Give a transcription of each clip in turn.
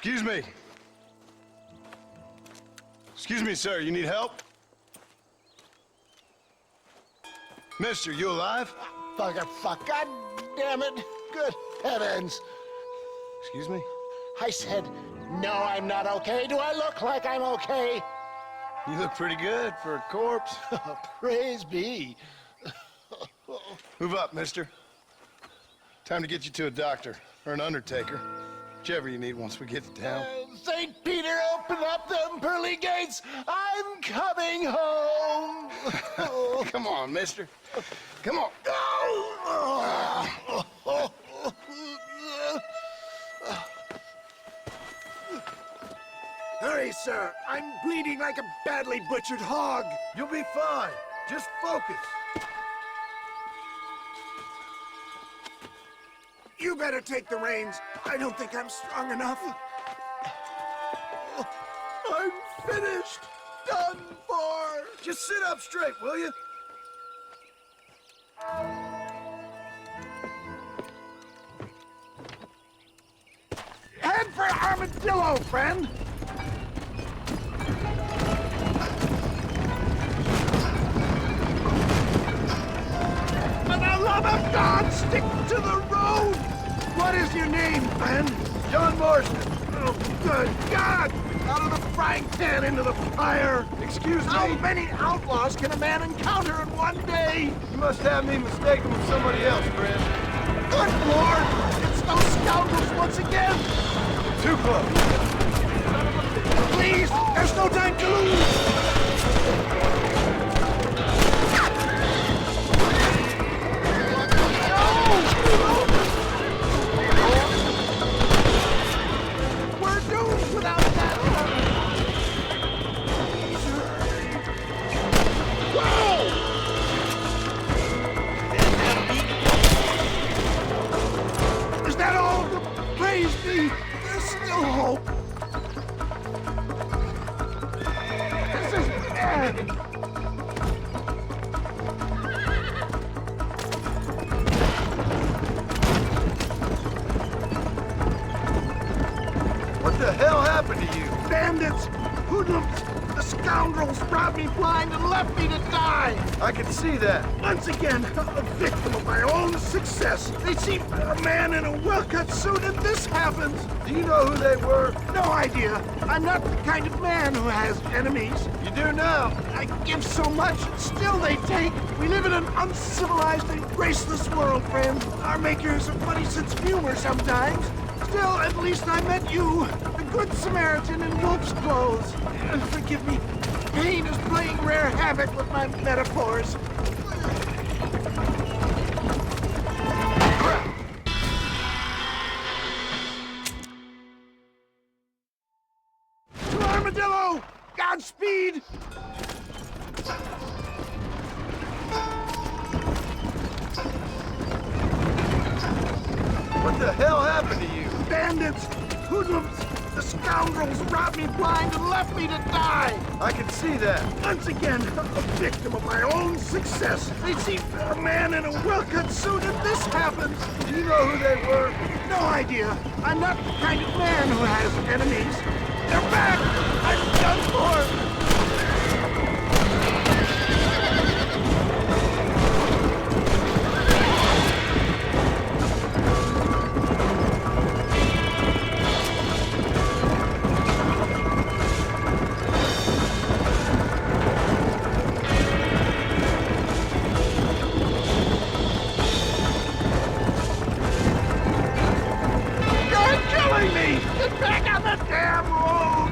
Excuse me. Excuse me, sir. You need help? Mister, you alive? Fuck. God damn it. Good heavens. Excuse me? I said, no, I'm not okay. Do I look like I'm okay? You look pretty good for a corpse. Praise be. Move up, mister. Time to get you to a doctor or an undertaker. Whichever you need once we get to town. St. Peter, open up them pearly gates. I'm coming home. Come on, mister. Come on. Hurry, sir. I'm bleeding like a badly butchered hog. You'll be fine. Just focus. You better take the reins. I don't think I'm strong enough. I'm finished. Done for. Just sit up straight, will you? Head for Armadillo, friend. For the love of God, stick to the road. What is your name, friend? John Marston. Oh, good God! Out of the frying pan into the fire! Excuse How me. many outlaws can a man encounter in one day? You must have me mistaken with somebody else, friend. Good Lord! It's those scoundrels once again! Too close. Please! There's no time to lose! We're doomed without that! Is that all? Praise be! There's still hope! This is bad! What the hell happened to you? Bandits! Hoodlums! The scoundrels robbed me blind and left me to die! I can see that. Once again, a victim of my own success. They see a man in a well-cut suit and this happens. Do you know who they were? No idea. I'm not the kind of man who has enemies. You do now. I give so much, still they take. We live in an uncivilized and graceless world, friend. Our Maker is a funny sense of humor sometimes. Still, at least I met you, the good Samaritan in wolf's clothes. Forgive me. Pain is playing rare havoc with my metaphors. To Armadillo! Godspeed! What the hell happened to you? Bandits! Hoodlums! The scoundrels robbed me blind and left me to die! I can see that. Once again, a victim of my own success. They see a man in a well-cut suit and this happens. Do you know who they were? No idea. I'm not the kind of man who has enemies. They're back! I'm done for! Get back on the damn road!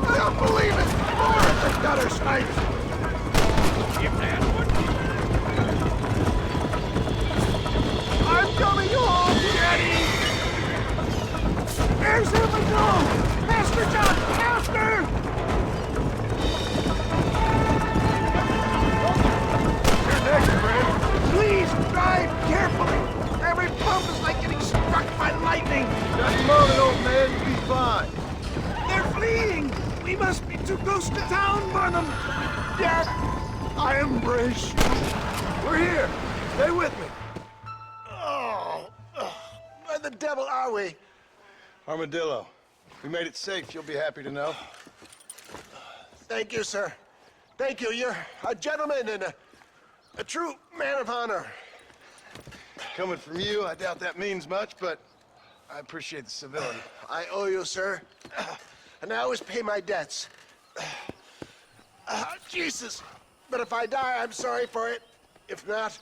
I don't believe it! More at the gutter snipes! I'm coming home, Daddy! There's him go! to Ghost Town, Burnham! Death, I embrace you. We're here. Stay with me. Where the devil are we? Armadillo. We made it safe, you'll be happy to know. Thank you, sir. Thank you. You're a gentleman and a true man of honor. Coming from you, I doubt that means much, but I appreciate the civility. I owe you, sir. And I always pay my debts. Jesus. But if I die, I'm sorry for it. If not,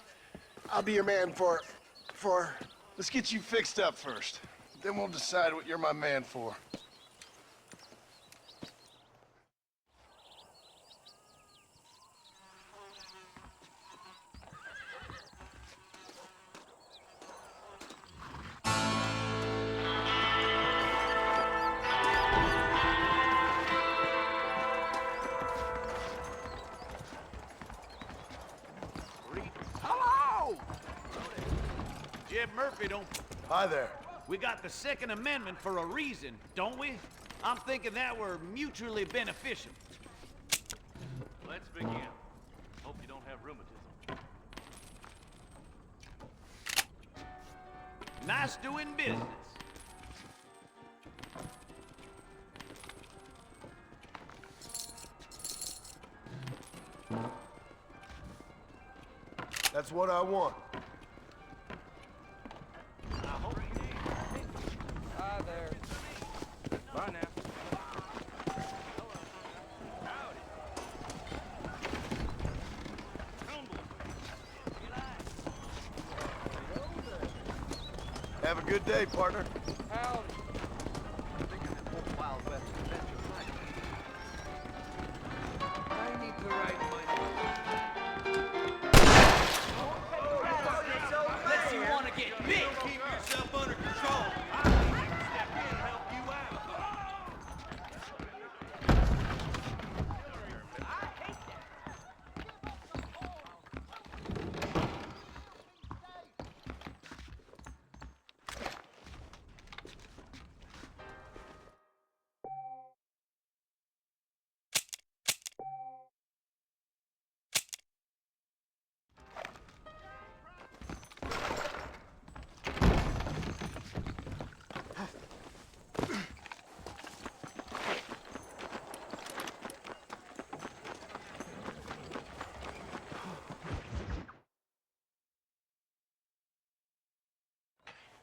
I'll be your man for... Let's get you fixed up first. Then we'll decide what you're my man for. Hello! Jeb Murphy don't... Hi there. We got the Second Amendment for a reason, don't we? I'm thinking that we're mutually beneficial. Let's begin. Hope you don't have rheumatism. Nice doing business. That's what I want. I hope you did. Hi there. Bye now. Howdy. Have a good day, partner. Howdy. I need to write Unless you want to get big. Keep yourself under control. I think I can step in and help you out.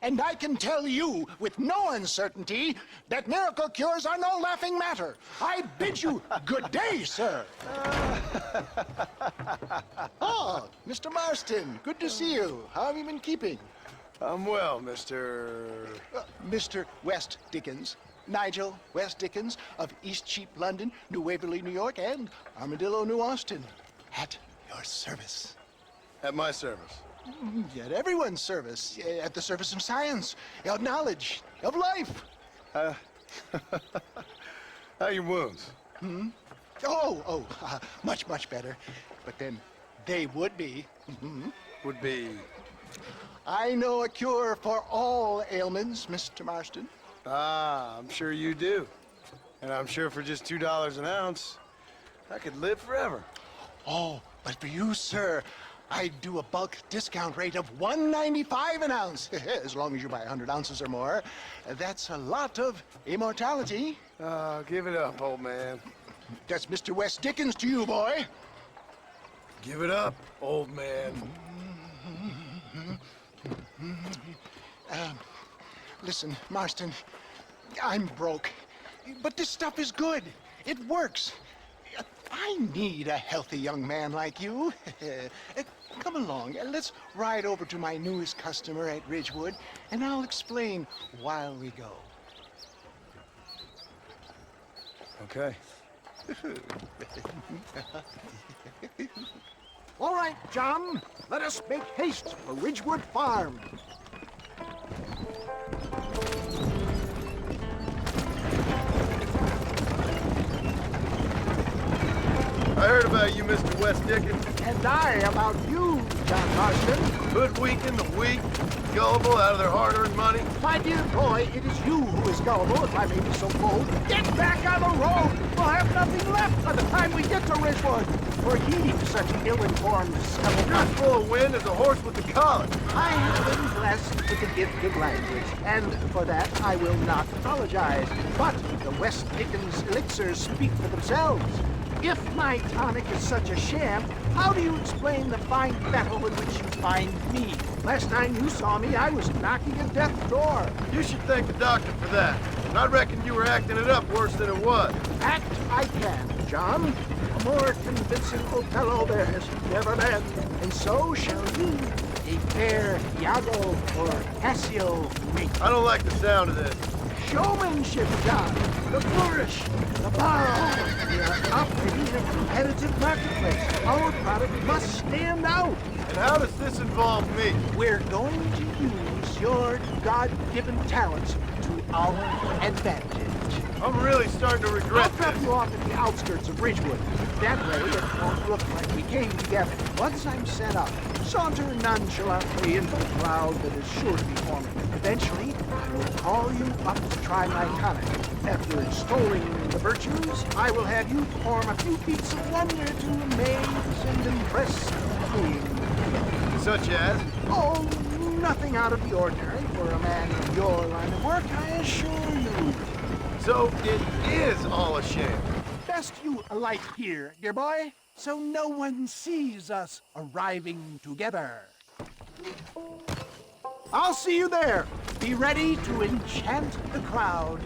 And I can tell you with no uncertainty that miracle cures are no laughing matter. I bid you good day, sir. Oh, Mr. Marston, good to see you. How have you been keeping? I'm well, Mr. Mr. West Dickens, Nigel West Dickens of East Cheap, London, New Waverly, New York, and Armadillo, New Austin. At your service. At my service. At everyone's service. At the service of science, of knowledge, of life. How are your wounds? Much, much better. But then they would be. Would be... I know a cure for all ailments, Mr. Marston. Ah, I'm sure you do. And I'm sure for just $2 an ounce, I could live forever. Oh, but for you, sir, I do a bulk discount rate of $1.95 an ounce. As long as you buy 100 ounces or more. That's a lot of immortality. Give it up, old man. That's Mr. West Dickens to you, boy. Give it up, old man. Listen, Marston, I'm broke. But this stuff is good. It works. I need a healthy young man like you. Come along, let's ride over to my newest customer at Ridgewood, and I'll explain while we go. Okay. All right, John, let us make haste for Ridgewood Farm. I heard about you, Mr. West Dickens. And I about you, John Marston. Hoodwinking the weak, gullible out of their hard-earned money? My dear boy, it is you who is gullible, if I may be so bold. Get back on the road! We'll have nothing left by the time we get to Ridgewood. For heeding such ill-informed You're as full of wind as a horse with the collar. I have been blessed with the gift of language, and for that I will not apologize. But the West Dickens elixirs speak for themselves. If my tonic is such a sham, how do you explain the fine battle in which you find me? Last time you saw me, I was knocking at death's door. You should thank the doctor for that. And I reckon you were acting it up worse than it was. Act I can, John. A more convincing Othello there has never been. And so shall you, a fair Iago or Cassio meet. I don't like the sound of this. Showmanship, John. The flourish, the bow. We are operating in a competitive marketplace. Our product must stand out. And how does this involve me? We're going to use your God-given talents to our advantage. I'm really starting to I'll regret drop this. you off at the outskirts of Ridgewood. That way it won't look like we came together. Once I'm set up, saunter nonchalantly into the crowd that is sure to be forming. Eventually, I will call you up to try my tonic. After extolling the virtues, I will have you perform a few feats of wonder to amaze and impress the queen. Such as? Oh, nothing out of the ordinary for a man of your line of work, I assure you. So it is all a sham. Best you alight here, dear boy, so no one sees us arriving together. I'll see you there. Be ready to enchant the crowd.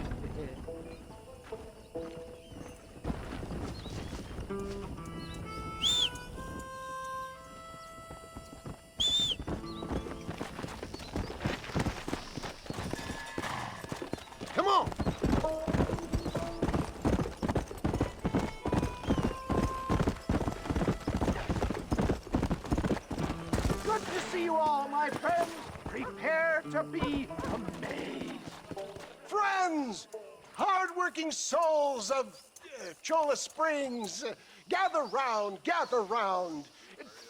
Come on! Good to see you all, my friends. Prepare to be amazed. Friends! Hard-working souls of Cholla Springs, gather round, gather round.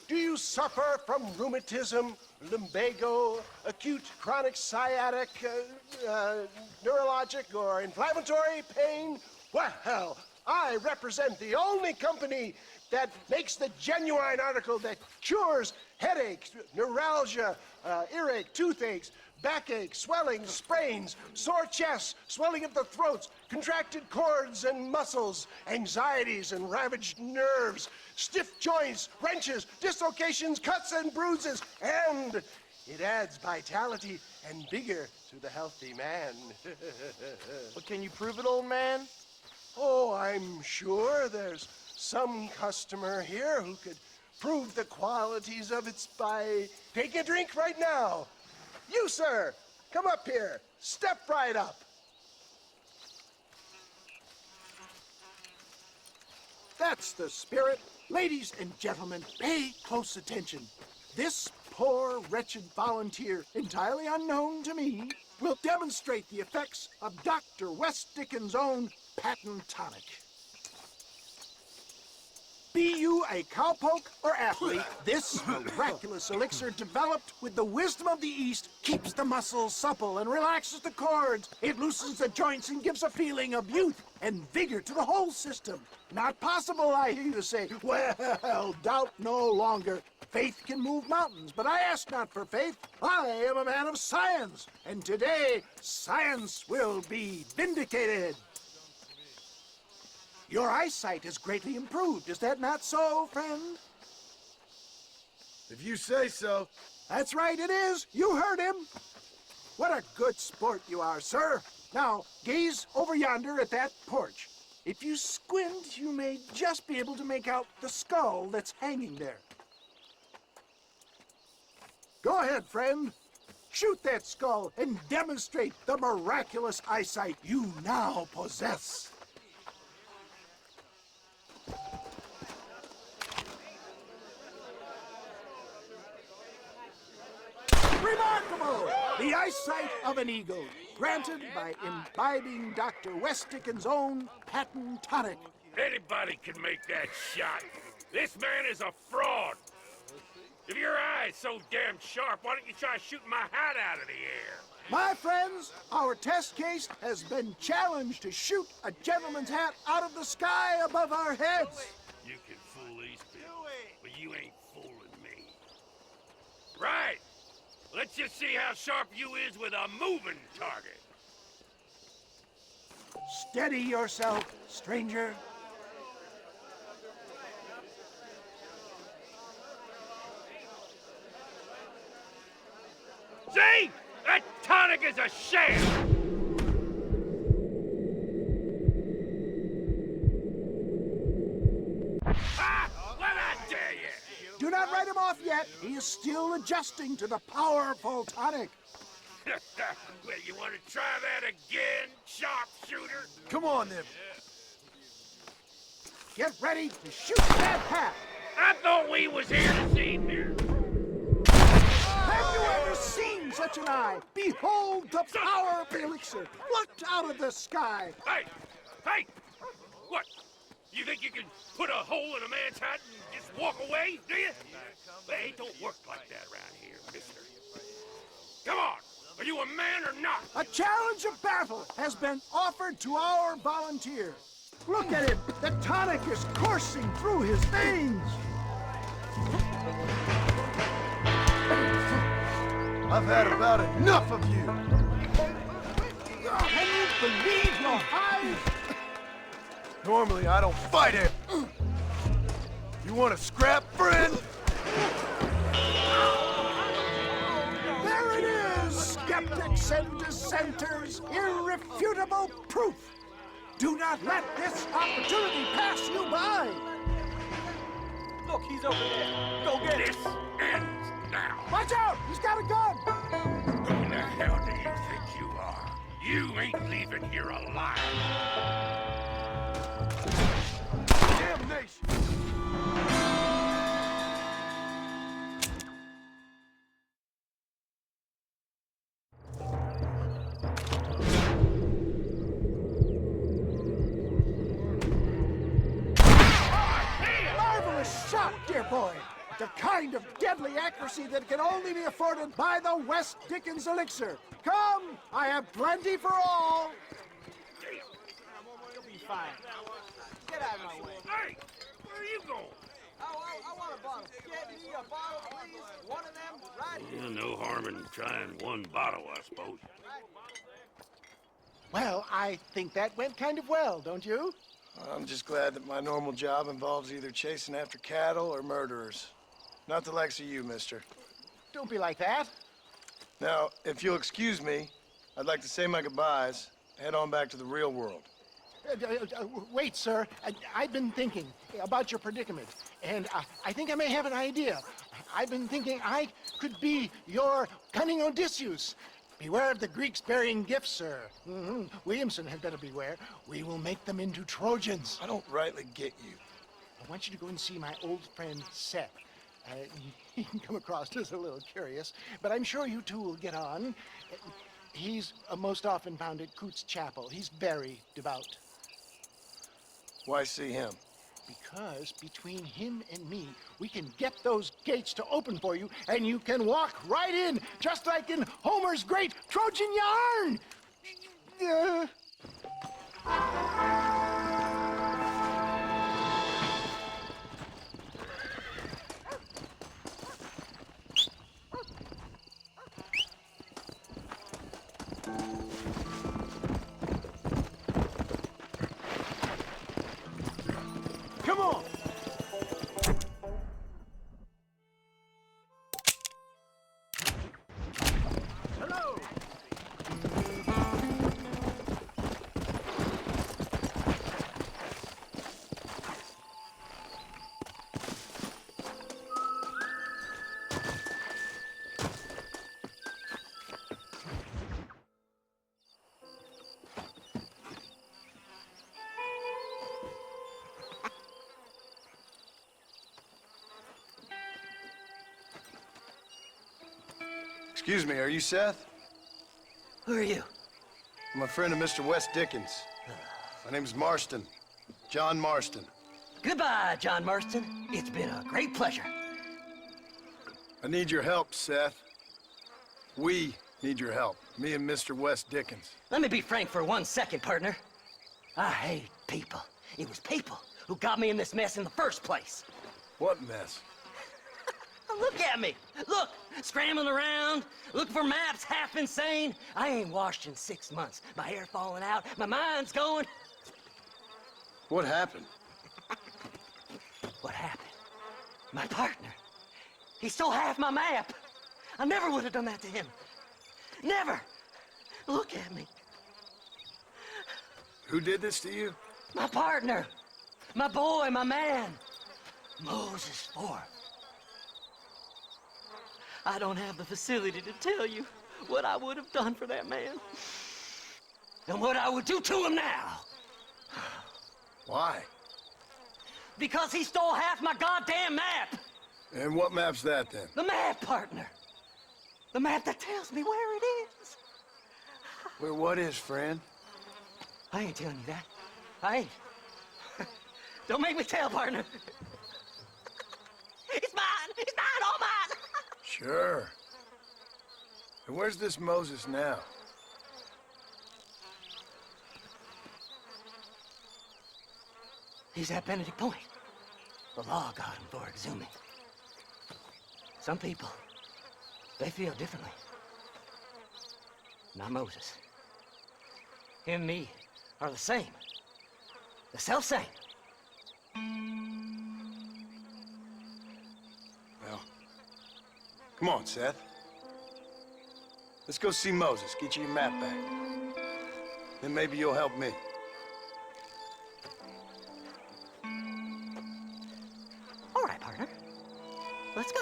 Do you suffer from rheumatism, lumbago, acute chronic sciatic, neurologic, or inflammatory pain? Well, I represent the only company that makes the genuine article that cures headaches, neuralgia, earache, toothaches, backache, swelling, sprains, sore chests, swelling of the throats, contracted cords and muscles, anxieties and ravaged nerves, stiff joints, wrenches, dislocations, cuts and bruises, and it adds vitality and vigor to the healthy man. But can you prove it, old man? Oh, I'm sure there's some customer here who could prove the qualities of it by taking a drink right now. You, sir, come up here. Step right up. That's the spirit. Ladies and gentlemen, pay close attention. This poor, wretched volunteer, entirely unknown to me, will demonstrate the effects of Dr. West Dickens' own patent tonic. Be you a cowpoke or athlete, this miraculous elixir developed with the wisdom of the East keeps the muscles supple and relaxes the cords. It loosens the joints and gives a feeling of youth and vigor to the whole system. Not possible, I hear you say. Well, doubt no longer. Faith can move mountains, but I ask not for faith. I am a man of science, and today science will be vindicated. Your eyesight has greatly improved. Is that not so, friend? If you say so. That's right, it is. You heard him. What a good sport you are, sir. Now, gaze over yonder at that porch. If you squint, you may just be able to make out the skull that's hanging there. Go ahead, friend. Shoot that skull and demonstrate the miraculous eyesight you now possess. Remarkable! The eyesight of an eagle, granted by imbibing Dr. West Dickens' own patent tonic. Anybody can make that shot. This man is a fraud. If your eye's so damn sharp, why don't you try shooting my hat out of the air? My friends, our test case has been challenged to shoot a gentleman's hat out of the sky above our heads. You can fool these people, but you ain't fooling me. Right. Let's just see how sharp you is with a moving target. Steady yourself, stranger. See? That tonic is a sham! Ah! What I dare you! Do not write him off yet. He is still adjusting to the powerful tonic. Well, you want to try that again, sharpshooter? Come on, then. Get ready to shoot that hat. I thought we was here to see mirrors. Have you ever seen such an eye? Behold the power of the elixir, plucked out of the sky. Hey! Hey! What? You think you can put a hole in a man's hat and just walk away, do you? Well, it don't work like that around here, mister. Come on! Are you a man or not? A challenge of battle has been offered to our volunteer. Look at him. The tonic is coursing through his veins. I've had about enough of you. Can you believe your eyes? Normally, I don't fight it. You want to scrap, friend? There it is, skeptics and dissenters, irrefutable proof. Do not let this opportunity pass you by. Look, he's over there. Go get him. This ends now. Watch out, he's got a gun. Who the hell do you think you are? You ain't leaving here alive. Damnation! Marvelous shot, dear boy. The kind of deadly accuracy that can only be afforded by the West Dickens elixir. Come, I have plenty for all. You'll be fine. Get out of my way. Hey! Where are you going? I want a bottle. Get me a bottle, please. One of them, right here. No harm in trying one bottle, I suppose. Well, I think that went kind of well, don't you? I'm just glad that my normal job involves either chasing after cattle or murderers. Not the likes of you, mister. Don't be like that. Now, if you'll excuse me, I'd like to say my goodbyes, head on back to the real world. Wait, sir. I've been thinking about your predicament, and I think I may have an idea. I've been thinking I could be your cunning Odysseus. Beware of the Greeks burying gifts, sir. Williamson had better beware. We will make them into Trojans. I don't rightly get you. I want you to go and see my old friend Seth. He can come across as a little curious, but I'm sure you two will get on. He's most often found at Coots Chapel. He's very devout. Why see him? Because between him and me, we can get those gates to open for you, and you can walk right in, just like in Homer's great Trojan yarn! Come on. Hello! Excuse me, are you Seth? Who are you? I'm a friend of Mr. West Dickens. My name's Marston. John Marston. Goodbye, John Marston. It's been a great pleasure. I need your help, Seth. We need your help. Me and Mr. Wes Dickens. Let me be frank for 1 second, partner. I hate people. It was people who got me in this mess in the first place. What mess? Look at me. Look, scrambling around, looking for maps, half insane. I ain't washed in 6 months. My hair falling out, my mind's going. What happened? What happened? My partner. He stole half my map. I never would have done that to him. Never. Look at me. Who did this to you? My partner. My boy, my man. Moses Ford. I don't have the facility to tell you what I would have done for that man. And what I would do to him now. Why? Because he stole half my goddamn map. And what map's that, then? The map, partner. The map that tells me where it is. Where what is, friend? I ain't telling you that. I ain't. Don't make me tell, partner. It's mine! It's mine! All mine! Sure. And where's this Moses now? He's at Benedict Point. The law got him for exhuming. Some people, they feel differently. Not Moses. Him and me are the same. The self-same. Well, come on, Seth. Let's go see Moses, get you your map back. Then maybe you'll help me. All right, partner. Let's go.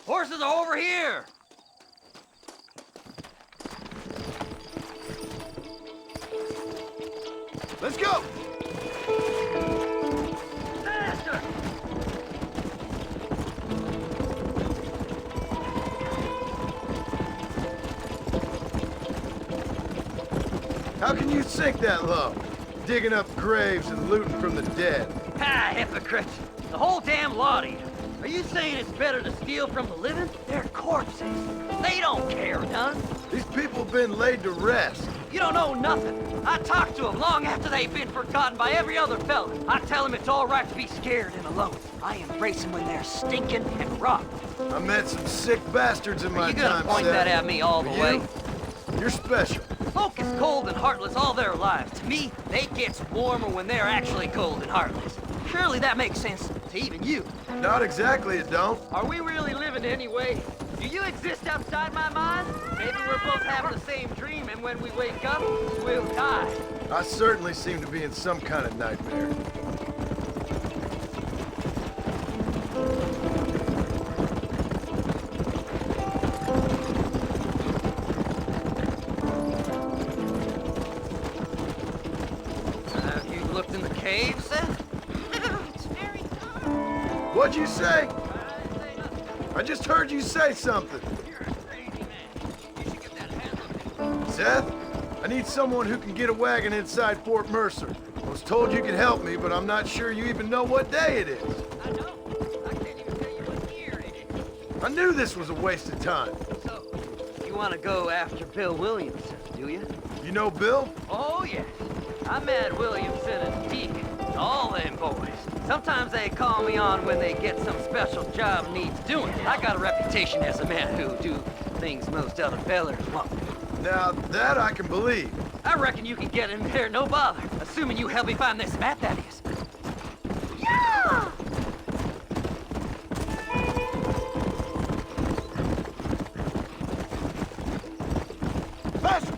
Horses are over here! Let's go! Faster! How can you sink that low? Digging up graves and looting from the dead. Ah, hypocrite! The whole damn lot of you. Are you saying it's better to steal from the living? They're corpses. They don't care none. These people have been laid to rest. You don't know nothing. I talked to them long after they've been forgotten by every other fella. I tell them it's all right to be scared and alone. I embrace them when they're stinking and rotten. I met some sick bastards in my Are you gonna time, point Seth. that at me all the For way? you, you're special. Folk is cold and heartless all their lives. To me, they gets warmer when they're actually cold and heartless. Surely that makes sense to even you. Not exactly, it don't. Are we really living anyway? Do you exist outside my mind? Maybe we're both having the same dream, and when we wake up, we'll die. I certainly seem to be in some kind of nightmare. Have you looked in the cave, Seth? What'd you say? I just heard you say something. You're a crazy man. You should get that hand looked. Seth, I need someone who can get a wagon inside Fort Mercer. I was told you could help me, but I'm not sure you even know what day it is. I know. I can't even tell you what year it is. I knew this was a waste of time. So, you want to go after Bill Williamson, do you? You know Bill? Oh, yes. I met Williamson and Deacon, all them boys. Sometimes they call me on when they get some special job needs doing. I got a reputation as a man who do things most other fellers won't. Now, that I can believe. I reckon you can get in there, no bother. Assuming you help me find this map, that is. Yeah! Faster!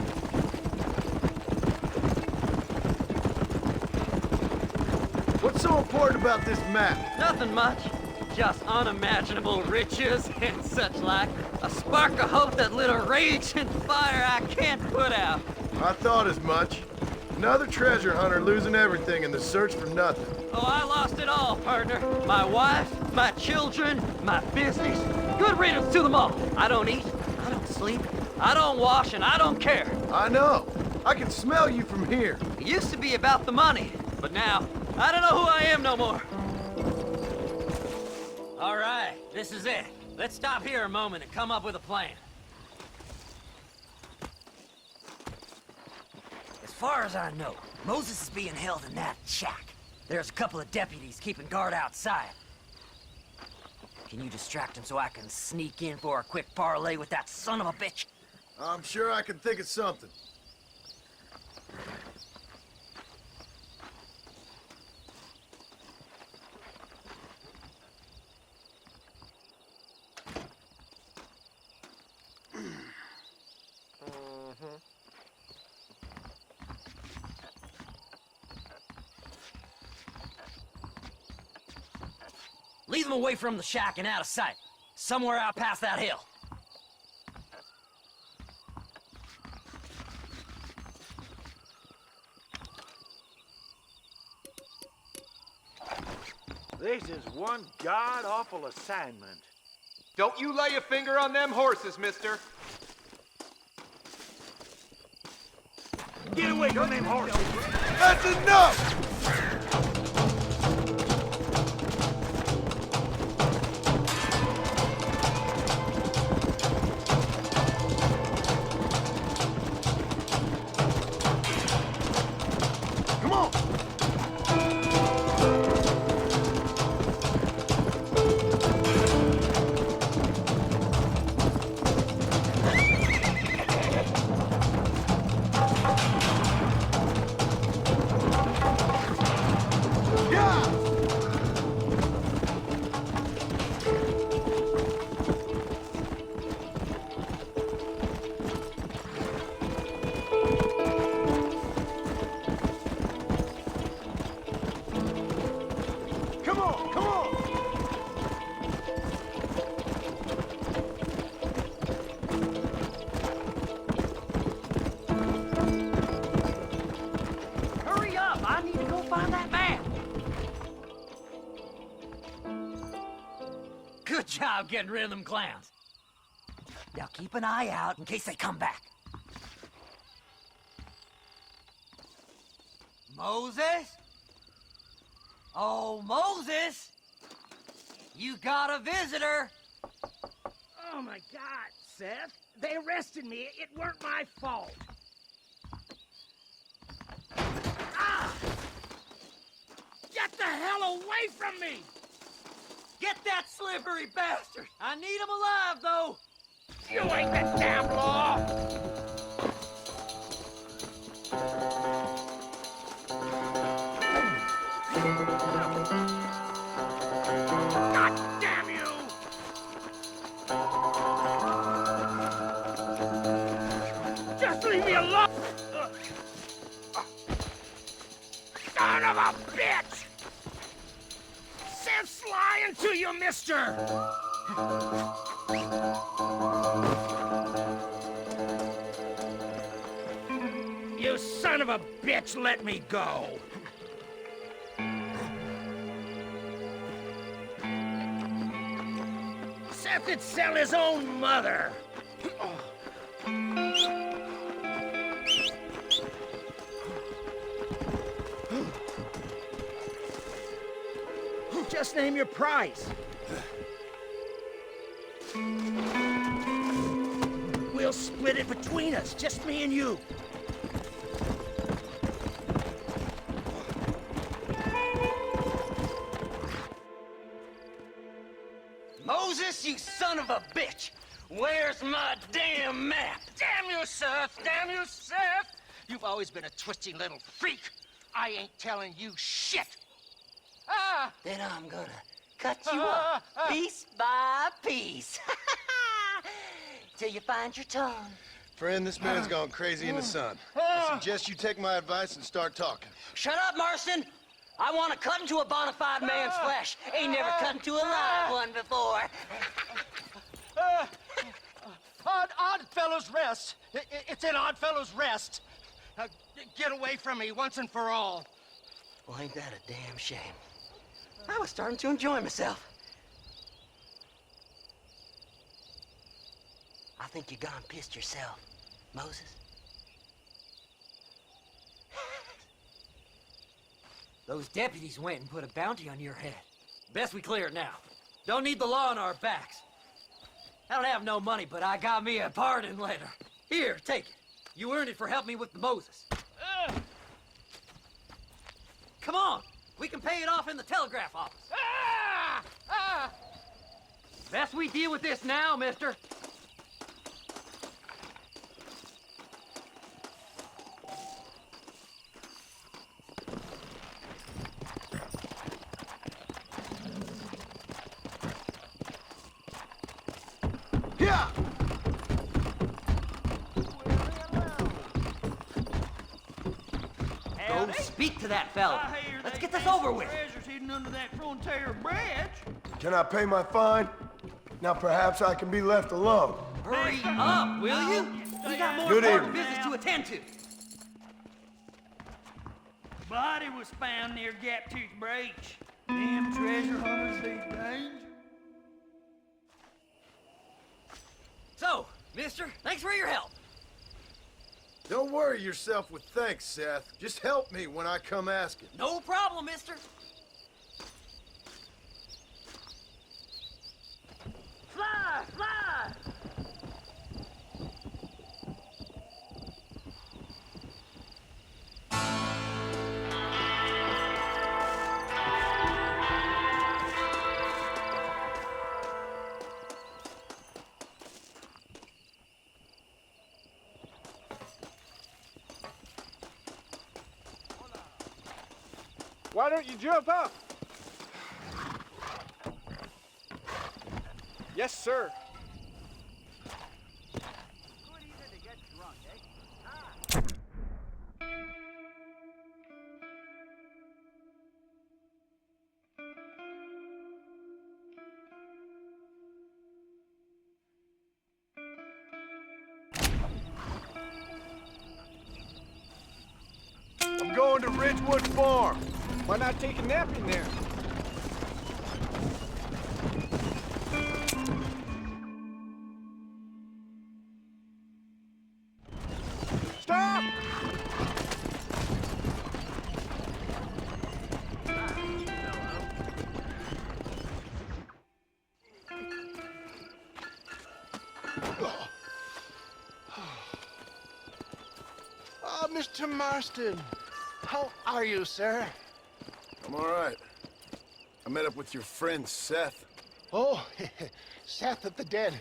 What's so important about this map? Nothing much. Just unimaginable riches and such like. A spark of hope that lit a raging fire I can't put out. I thought as much. Another treasure hunter losing everything in the search for nothing. Oh, I lost it all, partner. My wife, my children, my business. Good riddance to them all. I don't eat, I don't sleep, I don't wash, and I don't care. I know. I can smell you from here. It used to be about the money. But now, I don't know who I am no more. All right, this is it. Let's stop here a moment and come up with a plan. As far as I know, Moses is being held in that shack. There's a couple of deputies keeping guard outside. Can you distract him so I can sneak in for a quick parlay with that son of a bitch? I'm sure I can think of something. Lead them away from the shack and out of sight. Somewhere out past that hill. This is one god-awful assignment. Don't you lay a finger on them horses, mister. Get away from them horses! That's enough! Come on! Come on, come on! Hurry up! I need to go find that man! Good job getting rid of them clowns. Now keep an eye out in case they come back. Moses? Oh, Moses! You got a visitor! Oh my God, Seth. They arrested me. It weren't my fault. Ah! Get the hell away from me! Get that slippery bastard! I need him alive, though! You ain't the damn law! God damn you! Just leave me alone! Son of a bitch! Seth's lying to you, mister! You son of a bitch, let me go! Seth could sell his own mother! Just name your price. We'll split it between us, just me and you. Moses, you son of a bitch! Where's my damn map? Damn you, Seth! Damn you, Seth! You've always been a twisty little freak. I ain't telling you shit. Ah! Then I'm gonna cut you up piece by piece. Till you find your tongue. Friend, this man's gone crazy in the sun. I suggest you take my advice and start talking. Shut up, Marston! I want to cut into a bona fide man's flesh. Ain't never cut into a live one before. Odd Fellow's Rest. It's in Odd Fellow's Rest. Get away from me once and for all. Well, ain't that a damn shame? I was starting to enjoy myself. I think you gone pissed yourself, Moses. Those deputies went and put a bounty on your head. Best we clear it now. Don't need the law on our backs. I don't have no money, but I got me a pardon letter. Here, take it. You earned it for helping me with the Moses. Come on, we can pay it off in the telegraph office. Best we deal with this now, mister. Yeah! Go speak to that fella. Let's get this over with. Treasures hidden under that frontier bridge. Can I pay my fine? Now perhaps I can be left alone. Hurry up, will you? We got more Good important evening. business to attend to. Body was found near Gap-Tooth Breach. Damn treasure hunters these days. So, mister, thanks for your help. Don't worry yourself with thanks, Seth. Just help me when I come asking. No problem, mister. Fly, fly! Why don't you jump up? Yes, sir. I'm going to Ridgewood Farm. Why not take a nap in there? Stop! Oh, Mr. Marston. How are you, sir? I'm all right. I met up with your friend, Seth. Oh, Seth of the Dead.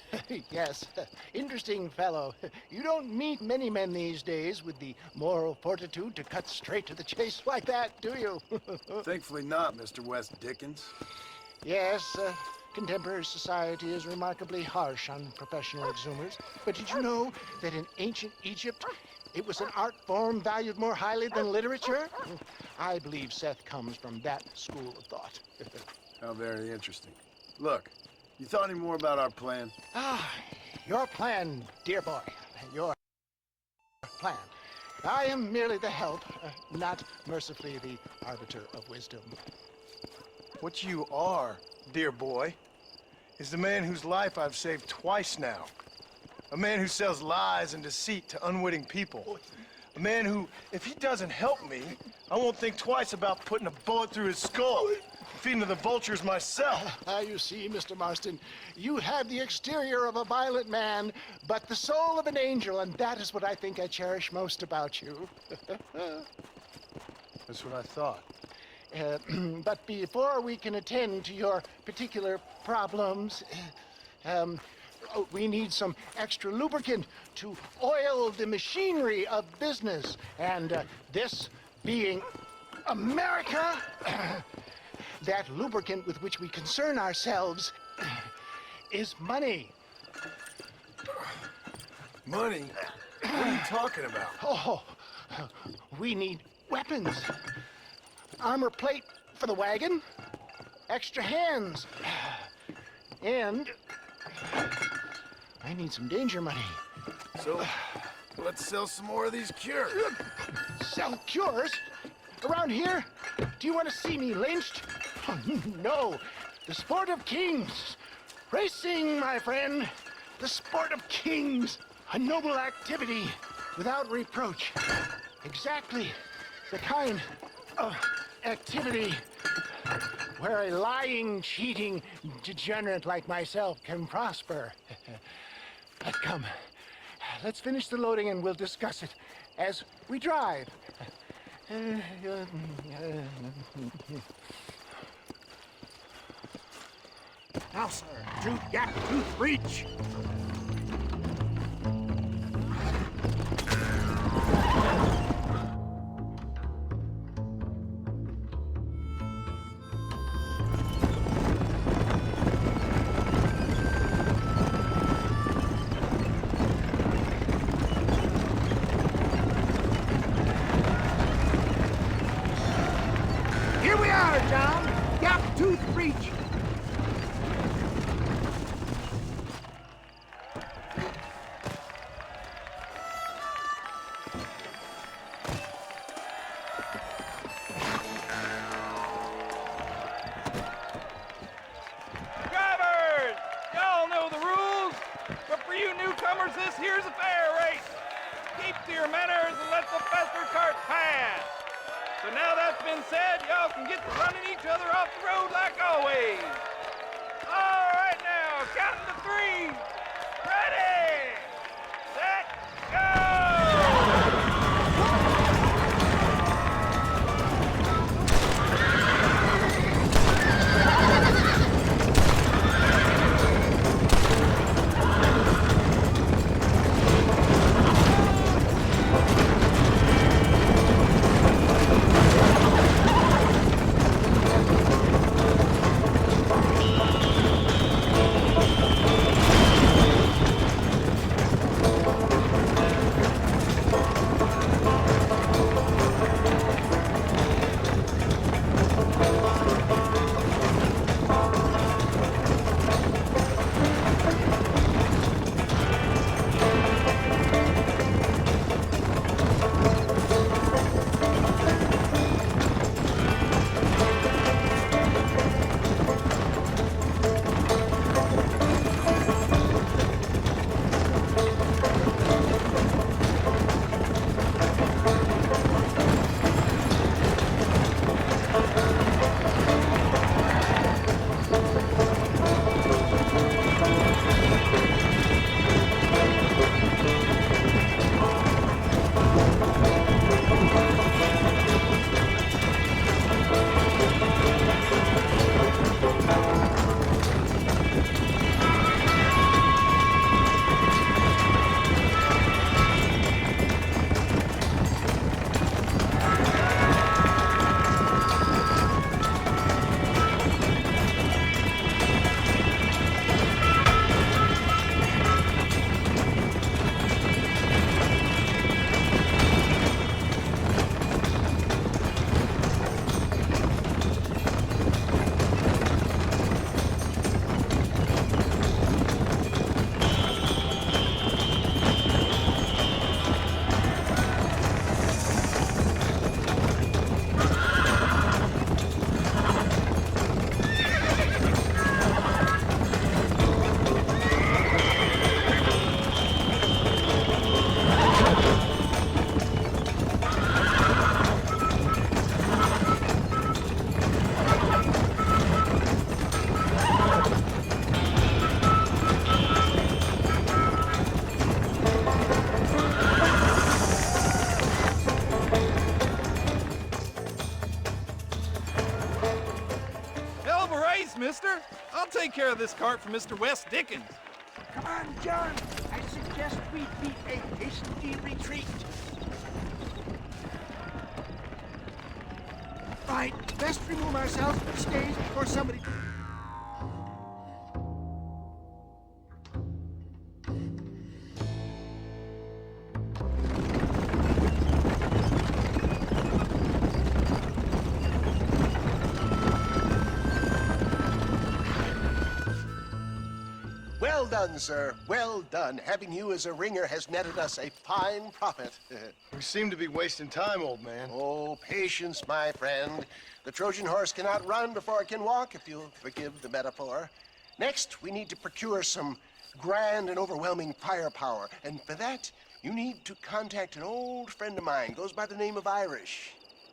Yes, interesting fellow. You don't meet many men these days with the moral fortitude to cut straight to the chase like that, do you? Thankfully not, Mr. West Dickens. Yes, contemporary society is remarkably harsh on professional exhumers. But did you know that in ancient Egypt, it was an art form valued more highly than literature? I believe Seth comes from that school of thought. How very interesting. Look, you thought any more about our plan? Your plan, dear boy. Your plan. I am merely the help, not mercifully the arbiter of wisdom. What you are, dear boy, is the man whose life I've saved twice now. A man who sells lies and deceit to unwitting people. A man who, if he doesn't help me, I won't think twice about putting a bullet through his skull, feeding to the vultures myself. You see, Mr. Marston, you have the exterior of a violent man, but the soul of an angel, and that is what I think I cherish most about you. That's what I thought. But before we can attend to your particular problems, we need some extra lubricant to oil the machinery of business. And this being America, that lubricant with which we concern ourselves is money. Money? What are you talking about? Oh, we need weapons. Armor plate for the wagon, extra hands, and I need some danger money. So, let's sell some more of these cures. Sell cures? Around here? Do you want to see me lynched? Oh, no. The sport of kings. Racing, my friend. The sport of kings. A noble activity without reproach. Exactly the kind of activity where a lying, cheating degenerate like myself can prosper. But come, let's finish the loading and we'll discuss it as we drive. Now, sir, to Gap Tooth Breach. Here we are, John. Gap Tooth Breach. Drivers! Y'all know the rules, but for you newcomers, this here's a fair race. Keep to your manners and let the faster cart pass. So now that's been said, y'all can get to running each other off the road like always. All right now, counting to 3. Ready, set, go! Mister. I'll take care of this cart for Mr. West Dickens. Come on, John. I suggest we beat a hasty retreat. Right, best remove ourselves from the stage before somebody... Well done, sir. Well done. Having you as a ringer has netted us a fine profit. We seem to be wasting time, old man. Oh, patience, my friend. The Trojan horse cannot run before it can walk, if you'll forgive the metaphor. Next, we need to procure some grand and overwhelming firepower. And for that, you need to contact an old friend of mine. Goes by the name of Irish.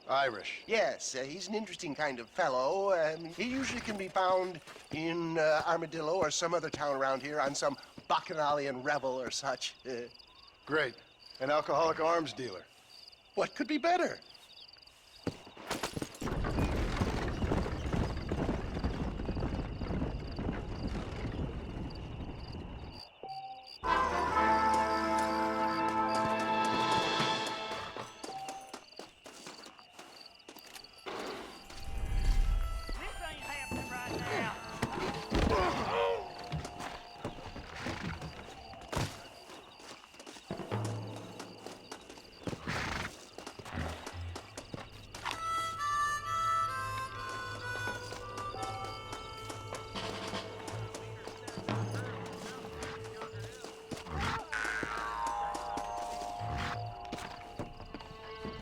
Irish. Yes, he's an interesting kind of fellow. He usually can be found in Armadillo or some other town around here on some bacchanalian revel or such. Great. An alcoholic arms dealer. What could be better?